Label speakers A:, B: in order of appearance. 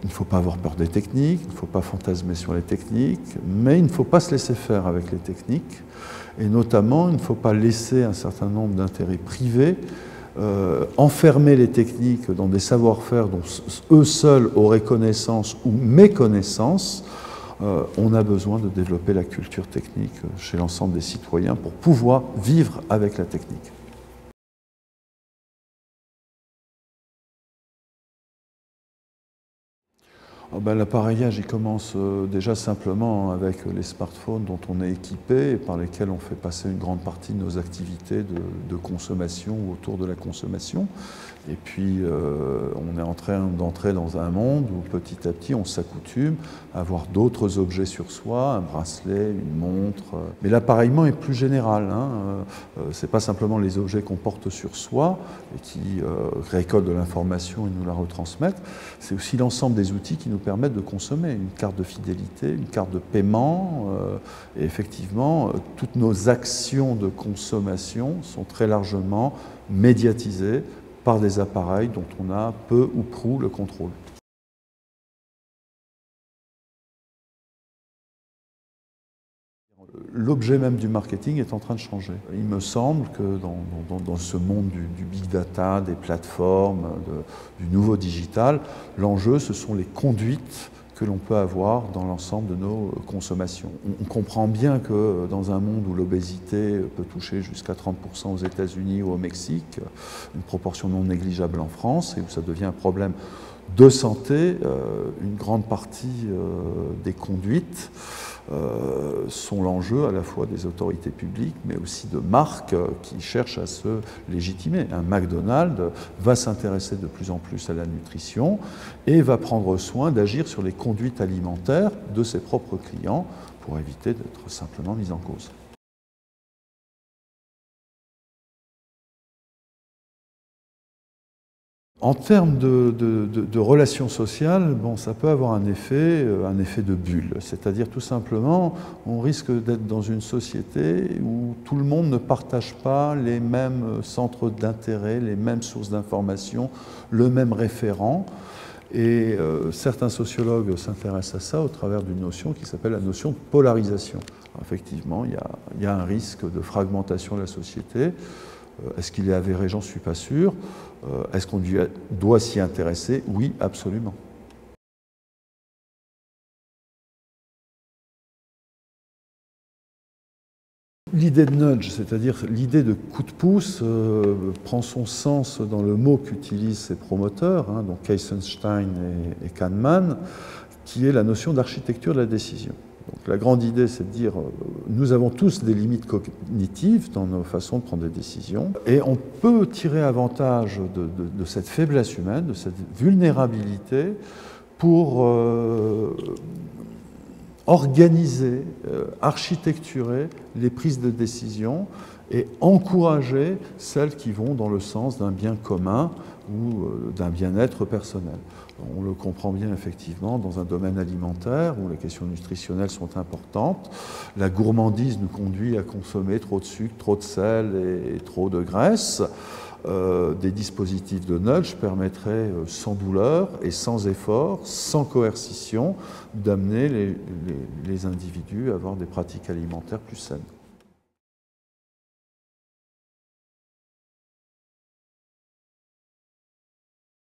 A: Il ne faut pas avoir peur des techniques, il ne faut pas fantasmer sur les techniques, mais il ne faut pas se laisser faire avec les techniques. Et notamment, il ne faut pas laisser un certain nombre d'intérêts privés enfermer les techniques dans des savoir-faire dont eux seuls auraient connaissance ou méconnaissance. On a besoin de développer la culture technique chez l'ensemble des citoyens pour pouvoir vivre avec la technique. L'appareillage, il commence déjà simplement avec les smartphones dont on est équipé et par lesquels on fait passer une grande partie de nos activités de consommation ou autour de la consommation. Et puis, on est en train d'entrer dans un monde où petit à petit, on s'accoutume à avoir d'autres objets sur soi, un bracelet, une montre. Mais l'appareillement est plus général. Ce n'est pas simplement les objets qu'on porte sur soi et qui récoltent de l'information et nous la retransmettent. C'est aussi l'ensemble des outils qui nous permettent de consommer. Une carte de fidélité, une carte de paiement. Et effectivement, toutes nos actions de consommation sont très largement médiatisées par des appareils dont on a peu ou prou le contrôle. L'objet même du marketing est en train de changer. Il me semble que dans ce monde du big data, des plateformes, du nouveau digital, l'enjeu, ce sont les conduites que l'on peut avoir dans l'ensemble de nos consommations. On comprend bien que dans un monde où l'obésité peut toucher jusqu'à 30% aux États-Unis ou au Mexique, une proportion non négligeable en France, et où ça devient un problème de santé, une grande partie des conduites sont l'enjeu à la fois des autorités publiques, mais aussi de marques qui cherchent à se légitimer. Un McDonald's va s'intéresser de plus en plus à la nutrition et va prendre soin d'agir sur les conduites alimentaires de ses propres clients pour éviter d'être simplement mis en cause. En termes de relations sociales, ça peut avoir un effet de bulle. C'est-à-dire tout simplement, on risque d'être dans une société où tout le monde ne partage pas les mêmes centres d'intérêt, les mêmes sources d'information, le même référent. Et certains sociologues s'intéressent à ça au travers d'une notion qui s'appelle la notion de polarisation. Alors, effectivement, il y a un risque de fragmentation de la société. Est-ce qu'il est avéré? J'en suis pas sûr. Est-ce qu'on doit s'y intéresser? Oui, absolument. L'idée de nudge, c'est-à-dire l'idée de coup de pouce, prend son sens dans le mot qu'utilisent ces promoteurs, donc Kaysenstein et Kahneman, qui est la notion d'architecture de la décision. Donc, la grande idée, c'est de dire nous avons tous des limites cognitives dans nos façons de prendre des décisions et on peut tirer avantage de cette faiblesse humaine, de cette vulnérabilité pour organiser, architecturer les prises de décision et encourager celles qui vont dans le sens d'un bien commun ou d'un bien-être personnel. On le comprend bien effectivement dans un domaine alimentaire où les questions nutritionnelles sont importantes. La gourmandise nous conduit à consommer trop de sucre, trop de sel et trop de graisse. Des dispositifs de nudge permettraient sans douleur et sans effort, sans coercition, d'amener les individus à avoir des pratiques alimentaires plus saines.